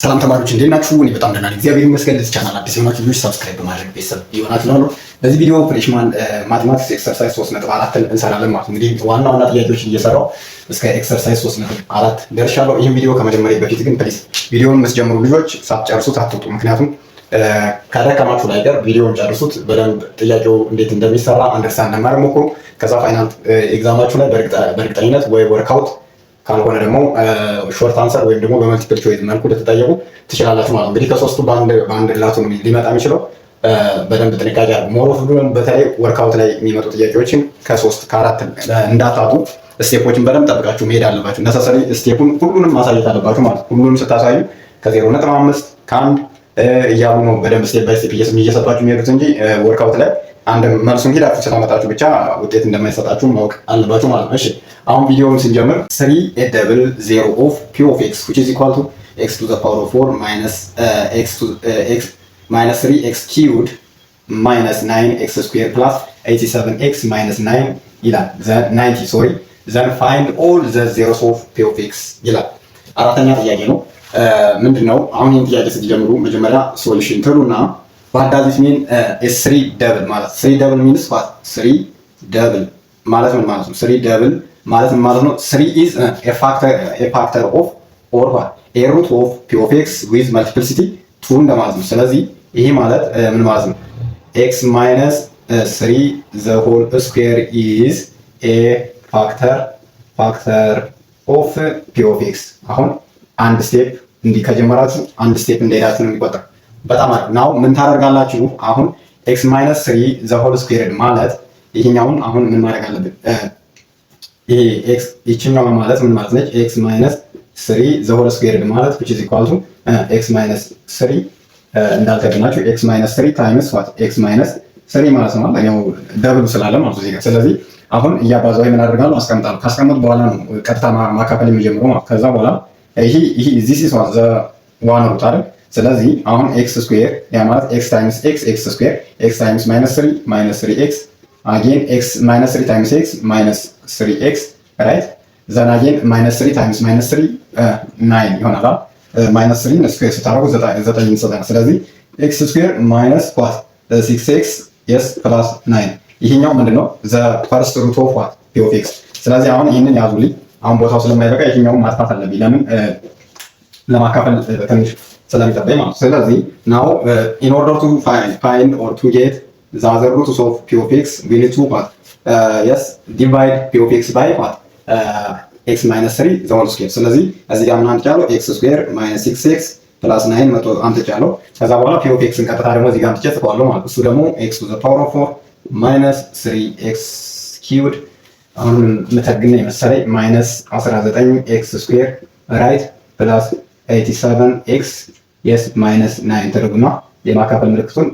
ሰላም ተማሪዎች እንዴት ናችሁ? እኔ በጣም ደህና ነኝ፣ እግዚአብሔር ይመስገን። ለዚህ ቻናል አዲስ የሆናችሁ ልጆች ሰብስክራይብ በማድረግ ቤተሰብ ይሆናችሁ ነው። በዚህ ቪዲዮ ፍሬሽማን ማቴማቲክስ ኤክሰርሳይዝ 3.4 እንሰራለን ማለት ነው። እንግዲህ ዋና ጥያቄዎችን እየሰራው እስከ ኤክሰርሳይዝ 3.4 ደርሻለሁ። ይህን ቪዲዮ ከመጀመሪያ በፊት ግን ፕሊዝ ቪዲዮውን የምትጀምሩ ልጆች ሳትጨርሱት አትውጡ። ምክንያቱም ከደከማችሁ ላይ ጋር ቪዲዮውን ጨርሱት። በደንብ ጥያቄው እንዴት እንደሚሰራ አንደርስታንድ ለማድረግ ሞክሩ። ከዛ ፋይናል ኤግዛማችሁ ላይ በእርግጠኝነት ወይ ወርክአውት ካልሆነ ደግሞ ሾርት አንሰር ወይም ደግሞ በመልቲፕል ቾይስ መልኩ ልትጠየቁ ትችላላችሁ ማለት ነው። እንግዲህ ከሶስቱ በአንድ ላቱ ነው ሊመጣ የሚችለው። በደንብ ጥንቃቄ አድርጉ። ሞር ኦፍ በተለይ ወርክአውት ላይ የሚመጡ ጥያቄዎችን ከሶስት ከአራት እንዳታጡ ስቴፖችን በደንብ ጠብቃችሁ መሄድ አለባችሁ። ነሰሰሪ ስቴፑን ሁሉንም ማሳየት አለባችሁ ማለት ነው። ሁሉንም ስታሳዩ ከ0.5 ከአንድ እያሉ ነው በደንብ ስቴፕ ባይ ስቴፕ እየሰጧችሁ የሚሄዱት እንጂ ወርክአውት ላይ አንድ መልሱን ሄዳችሁ ስላመጣችሁ ብቻ ውጤት እንደማይሰጣችሁ ማወቅ አለባችሁ ማለት ነው። እሺ አሁን ቪዲዮውን ስንጀምር 3 a double 0 of p of x which is equal to x to the power of 4 minus x to x minus 3x cubed minus 9x squared plus 87x minus 9 ይላል 90 sorry then find all the zeros of p of x ይላል። አራተኛ ጥያቄ ነው። ምንድነው አሁን ይህን ጥያቄ ስትጀምሩ መጀመሪያ ሶሉሽን ትሉና what does it mean is 3 double ማለት 3 double means what 3 double ማለት ምን ማለት ነው? 3 double ማለት ምን ማለት ነው? 3 is a factor of or what a root of p of x with multiplicity 2 እንደማለት ነው። ስለዚህ ይሄ ማለት ምን ማለት ነው? x minus 3 the whole square is a factor of p of x። አሁን አንድ ስቴፕ እንዲህ ከጀመራችሁ አንድ ስቴፕ እንደሄዳችሁ ነው የሚቆጠረው። በጣም አሪፍ ነው። ምን ታደርጋላችሁ? አሁን x minus 3 the whole square ማለት ይሄኛውን አሁን ምን ማድረግ አለብን? ይሄ x ይችኛው ማለት ምን ማለት ነች? x minus 3 the whole square ማለት which is equal to x minus 3 እንዳልተገናችሁ x minus 3 times what x minus 3 ማለት ነው። ያው ደብል ስላለ ማለት ነው እዚህ ጋር። ስለዚህ አሁን እያባዛው ምን አደርጋለሁ? አስቀምጣለሁ። ካስቀመጥ በኋላ ነው ቀጥታ ማካፈል የሚጀምረው ማለት። ከዛ በኋላ ይሄ this is what the one root አይደል? ስለዚህ አሁን x ስኩዌር ያ ማለት x ታይምስ x ስኩዌር x ታይምስ -3 again x -3 times x -3x right then again -3 times -3 9 ይሆናል። -3 ስኩዌር ስታደርጉ 9 ይሰጣል። ስለዚህ x ስኩዌር ማይነስ what 6x yes ፕላስ 9 ይሄኛው ምንድነው? the first root of what p of x። ስለዚህ አሁን ይሄንን ያዙልኝ። አሁን ቦታው ስለማይበቃ ይሄኛውን ማጥፋት አለብኝ። ለምን ለማካፈል ትንሽ ስለሚጠበኝ ማለት ነው። ስለዚህ now in order to find or to get the other roots of p of x we need to what yes divide p of x by what x minus 3 the whole square። ስለዚህ እዚህ ጋር ምን አምጥቻለሁ? x square minus 6x plus 9 መቶ አምጥቻለሁ። ከዛ በኋላ p of x ቀጥታ ደግሞ እዚህ ጋር አምጥቼ ጽፈዋለሁ ማለት እሱ ደግሞ x to the power of 4 minus 3x cubed አሁን መተግነ የመሰለኝ minus 19x square right plus 87x yes minus 9 ተደርጉና የማካፈል ምልክቱን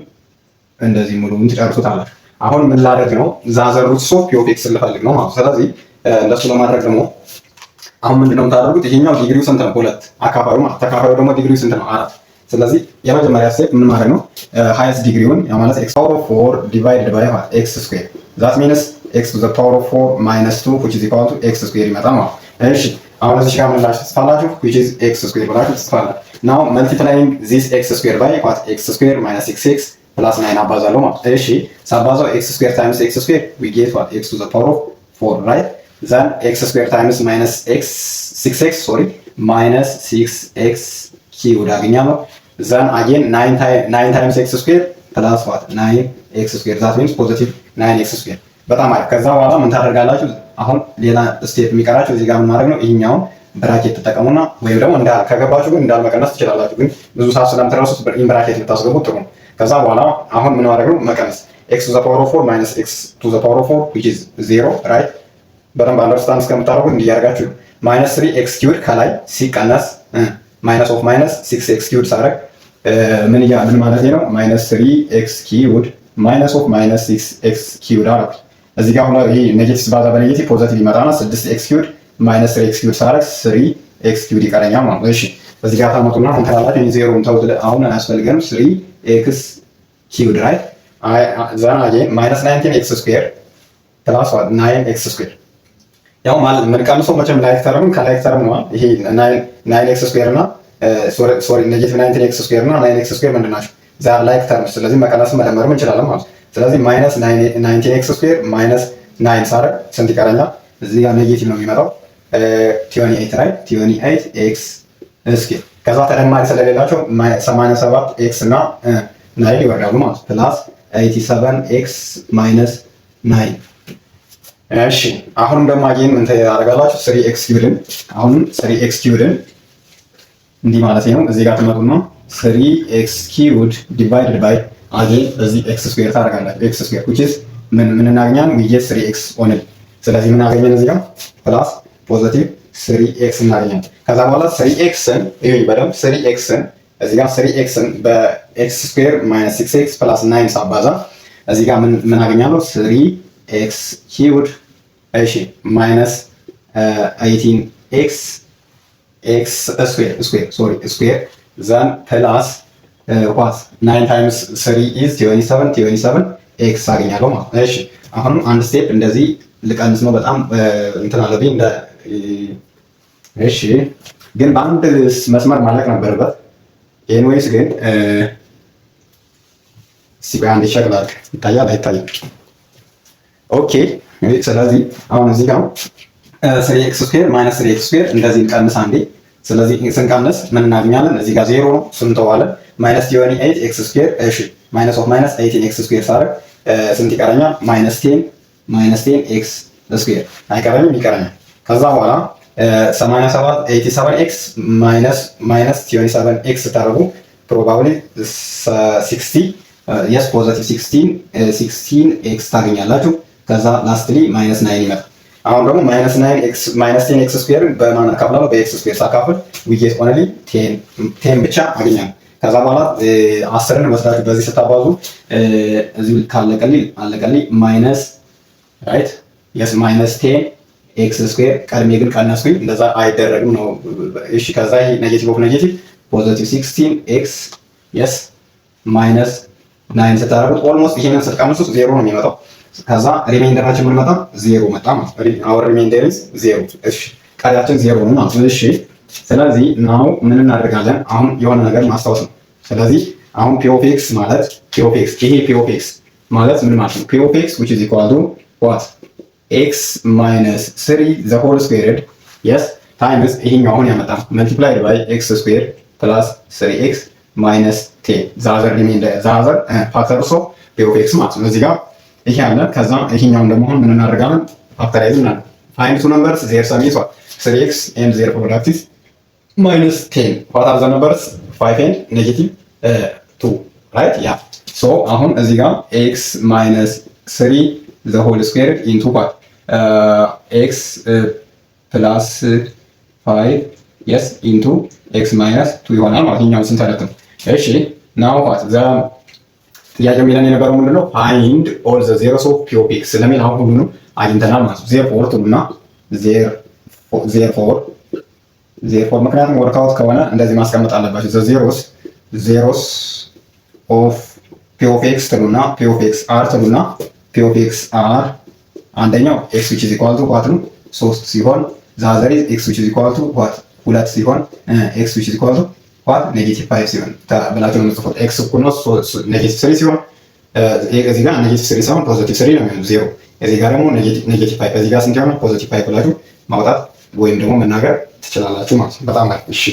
እንደዚህ ሙሉውን ትጨርሱታላችሁ። አሁን ምን ላደርግ ነው? ዛዘር ሩትስ ኦፍ ፒ ኦፍ ኤክስ ልፈልግ ነው ማለት። ስለዚህ እንደሱ ለማድረግ ደግሞ አሁን ምንድነው የምታደርጉት? ይሄኛው ዲግሪው ስንት ነው? 2 አካፋዩ ማለት ተካፋዩ ደግሞ ዲግሪው ስንት ነው? 4። ስለዚህ የመጀመሪያ ስቴፕ ምን ማድረግ ነው? ሃይስት ዲግሪውን ያ ማለት x power of 4 divided by x square that means x to the power of 4 minus 2 which is equal to x square ይመጣ ማለት። እሺ አሁን እዚህ ጋር ምን ላችሁ ትጽፋላችሁ? which is x square ብላችሁ ትጽፋላችሁ። now multiplying this x square by what x square minus 6x plus 9 አባዛለሁ ማለት። እሺ ሳባዛው x square times x square we get what x to the power of 4 right then x square times minus x 6x sorry minus 6x cubed አገኛለሁ። then again 9 times x square plus what 9x square that means positive 9x square። በጣም አሪፍ። ከዛ በኋላ ምን ታደርጋላችሁ? አሁን ሌላ ስቴፕ የሚቀራችሁ እዚህ ጋር ምን ማድረግ ነው? ይሄኛውን ብራኬት ተጠቀሙና ወይም ደግሞ ከገባችሁ ግን እንዳልመቀነስ ትችላላችሁ። ግን ብዙ ሰዓት ስለምትረሱት ኢን ብራኬት ልታስገቡት ጥሩ ነው። ከዛ በኋላ አሁን ምን ማድረግ ነው? መቀነስ x to the power of 4 minus x to the power of 4 which is 0 right። በደንብ አንደርስታንድ እስከምታደርጉት እንዲያርጋችሁ -3x cubed ከላይ ሲቀነስ minus of minus 6x cubed ሳደርግ ምን ማለት ነው? -3x cubed minus of minus 6x cubed አደረኩ። እዚህ ጋር ሁላ ይሄ ኔጌቲቭ ባዛ በኔጌቲቭ ፖዚቲቭ ይመጣና 6x cubed minus 3x cubed ሳደርግ 3x cubed ይቀረኛል ማለት ነው። እሺ እዚህ ጋር ታመጡና እንታላላችሁ ይሄ ዜሮም ተውት አሁን አያስፈልገንም 3x cubed right then again minus 19x square plus 9x square ያው ማለት ምን ቀንሶ መቼም ላይክ ተርም ከላይክ ተርም ነው። ይሄ 9x square እና ሶሪ ኔጌቲቭ 19 ኤክስ ስኩዌር እና 9 ኤክስ ስኩዌር ምንድን ናቸው? ዛር ላይክ ተርምስ። ስለዚህ መቀነስም መደመርም እንችላለን ማለት ነው። ስለዚህ ማይነስ 19 ኤክስ ስኩዌር ማይነስ 9 ሳደርግ ስንት ይቀረኛል? እዚህ ጋር ኔጌቲቭ ነው የሚመጣው 28 ራይት 28 ኤክስ ስኩዌር። ከዛ ተደማሪ ስለሌላቸው 87 ኤክስ እና 9 ይወርዳሉ ማለት ነው። ፕላስ 87 ኤክስ ማይነስ 9። እሺ አሁንም ደግሞ አጌን ምን ታደርጋላችሁ? 3 ኤክስ ኪዩብን አሁንም 3 ኤክስ ኪዩብን እንዲህ ማለት ነው። እዚህ ጋር ትመጡና 3 ኤክስ ኪዩብድ ዲቫይድድ ባይ አጌን እዚህ ኤክስ ስኩዌር ታደርጋላችሁ። ኤክስ ስኩዌር which is ምን እናገኛለን? we get 3x ኦንሊ። ስለዚህ ምን አገኘን? እዚህ ጋር ፕላስ ፖዚቲቭ 3x እናገኛለን። ከዛ በኋላ 3xን ይሄ በደምብ 3xን እዚህ ጋር 3xን በኤክስ ስኩዌር ማይነስ 6x ፕላስ 9 ሳባዛ እዚህ ጋር ምን አገኛለሁ? 3x ኪዩብድ እሺ ማይነስ 18x ስኩዌር ዘን ፕላስ what 9 times 3 is 27 ኤክስ አገኛለሁ ማለት ነው። እሺ አሁንም አንድ ስቴፕ እንደዚህ ልቀንስ ነው። በጣም እንትን አለብኝ እንደ እሺ ግን በአንድ መስመር ማለቅ ነበረበት። ኤኒዌይስ ግን ሲባን ይሻላል። ይታያል አይታይም? ኦኬ ስለዚህ አሁን እዚህ ጋር 3x ስኩዌር ማይነስ 3x ስኩዌር እንደዚህ እንቀንስ አንዴ። ስለዚህ ስንቀንስ ምን እናገኛለን? እዚህ ጋር 0 ነው ስንተዋለን ማይነስ 28 ኤክስ ስኩዌር እሺ ማይነስ ኦፍ ማይነስ 18 ኤክስ ስኩዌር ሳደርግ ስንት ይቀረኛል? ማይነስ 10 ኤክስ ስኩዌር አይቀረኝም? ይቀረኛል። ከዛ በኋላ 87 ኤክስ ማይነስ 27 ኤክስ ስታደርጉ ፕሮባብሊ 60 የስ ፖዚቲቭ 16 ኤክስ ታገኛላችሁ። ከዛ ላስትሊ ማይነስ 9 ይመጣል። አሁን ደግሞ ማይነስ 10 ኤክስ ስኩዌር በማን አካፍላለሁ? በኤክስ ስኩዌር ሳካፍል we get only 10 ብቻ አገኛለሁ። ከዛ በኋላ 10ን ወስዳችሁ በዚህ ስታባዙ እዚህ አለቀልኝ ማይነስ ራይት የስ ማይነስ 10 ኤክስ ስኩዌር ቀድሜ ግን ቀነስኩኝ። እንደዛ አይደረግም ነው። እሺ ከዛ ይሄ ኔጌቲቭ ኦፍ ኔጌቲቭ ፖዚቲቭ 16 ኤክስ የስ ማይነስ 9 ስታደርጉት ኦልሞስት ይሄንን ስትቀንሱት 0 ነው የሚመጣው። ከዛ ሪሜይንደራችን ምን መጣ? 0 መጣ ማለት ነው። አወር ሪሜይንደር ኢዝ 0። እሺ ቀሪያችን 0 ነው ማለት ነው። እሺ ስለዚህ ናው ምን እናደርጋለን? አሁን የሆነ ነገር ማስታወስ ነው። ስለዚህ አሁን p of x ማለት ይሄ p of x ማለት ምን ማለት ነው? p of x which is equal to what? x minus 3 the whole squared yes times ይሄኛው አሁን ያመጣው multiplied by x squared plus 3x minus 10 the other remainder the other factor of p of x ማለት ነው። እዚህ ጋር ይሄ አለ። ከዛ ይሄኛውን ደግሞ ምን እናደርጋለን? ፋክተራይዝ እናደርጋለን። find two numbers their sum is what? 3x and their product is minus 10. What are the numbers? 5 and negative 2. Right? Yeah. So, አሁን እዚህ ጋር x minus 3 the whole square into what? X plus 5 yes into x minus 2 ይሆናል ማለት ነው። ስንት አደረግን? እሺ now what? ጥያቄው የሚለን የነበረው ምንድነው? find all the zeros of p of x ስለሚል አሁን ሁሉንም አግኝተናል ማለት ነው። therefore ትሉና therefore ምክንያቱም ወርክአውት ከሆነ እንደዚህ ማስቀመጥ አለባችሁ። the zeros of p of x ትሉና p of x are ትሉና p of x are አንደኛው x which is equal to what ነው 3 ሲሆን the other is x which is equal to what 2 ሲሆን x which is equal to what negative 5 ሲሆን ብላችሁ ነው የምትጽፉት። x እኩል ነው negative 3 ሲሆን እዚህ ጋር negative 3 ሳይሆን positive 3 ነው የሚሆነው 0። እዚህ ጋር ደግሞ negative 5 እዚህ ጋር ስንት ይሆናል? positive 5 ብላችሁ ማውጣት ወይም ደግሞ መናገር ትችላላችሁ ማለት ነው። በጣም አሪፍ። እሺ